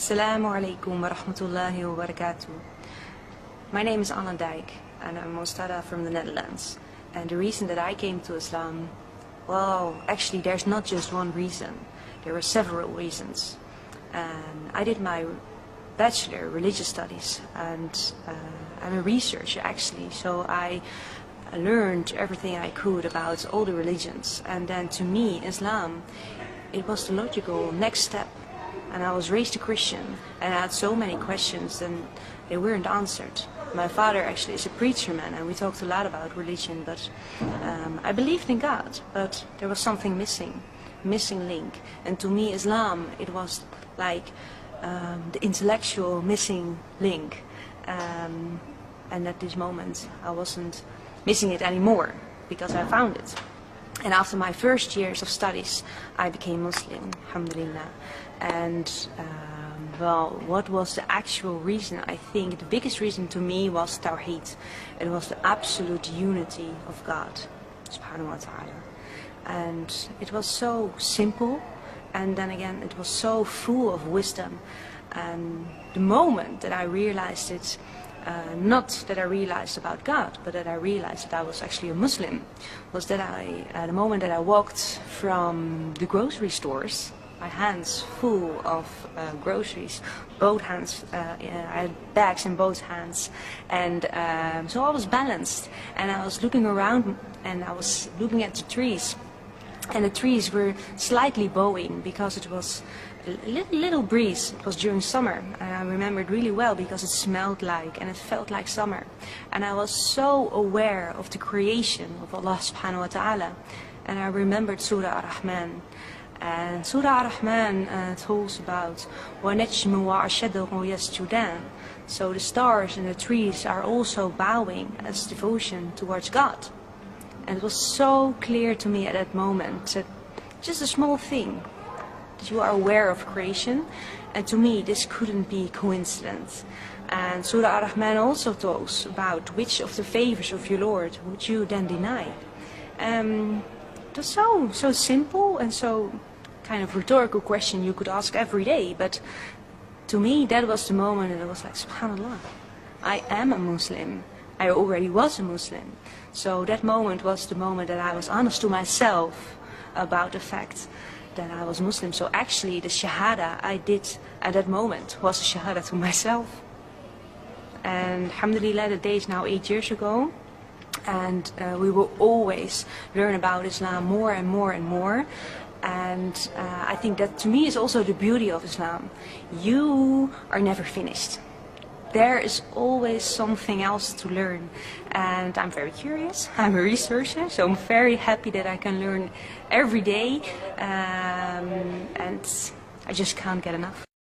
Assalamu alaikum wa rahmatullahi wa barakatuh. My name is Anna Dijk and I'm Mostada from the Netherlands. And the reason that I came to Islam, well, actually there's not just one reason. There were several reasons. And I did my bachelor religious studies and I'm a researcher actually, so I learned everything I could about all the religions. And then to me, Islam, it was the logical next step. And I was raised a Christian, and I had so many questions and they weren't answered. My father actually is a preacher man, and we talked a lot about religion, but I believed in God, but there was something missing link. And to me, Islam, it was like the intellectual missing link. And at this moment, I wasn't missing it anymore, because I found it. And after my first years of studies, I became Muslim, alhamdulillah. And, well, what was the actual reason? I think the biggest reason to me was Tawheed. It was the absolute unity of God, subhanahu wa ta'ala. And it was so simple, and then again, it was so full of wisdom. And the moment that I realized it, not that I realized about God, but that I realized that I was actually a Muslim, was that the moment that I walked from the grocery stores, my hands full of groceries, both hands, I had bags in both hands, and so I was balanced, and I was looking around, and I was looking at the trees, and the trees were slightly bowing because it was a little breeze. It was during summer, and I remember it really well because it smelled like and it felt like summer. And I was so aware of the creation of Allah subhanahu wa ta'ala. And I remembered Surah Ar-Rahman. And Surah Ar-Rahman talks about وَنَجْمُ وَعَشَدَهُ يَسْجُدَانِ. So the stars and the trees are also bowing as devotion towards God. And it was so clear to me at that moment that just a small thing, that you are aware of creation, and to me this couldn't be coincidence. And Surah Ar-Rahman also talks about which of the favors of your Lord would you then deny. It was so simple and so kind of rhetorical question you could ask every day, but to me that was the moment that I was like, subhanallah, I am a Muslim. I already was a Muslim. So that moment was the moment that I was honest to myself about the fact that I was Muslim. So actually the shahada I did at that moment was a shahada to myself. And alhamdulillah, the day is now 8 years ago, and we will always learn about Islam more and more and more. And I think that to me is also the beauty of Islam. You are never finished. There is always something else to learn, and I'm very curious. I'm a researcher, so I'm very happy that I can learn every day, and I just can't get enough.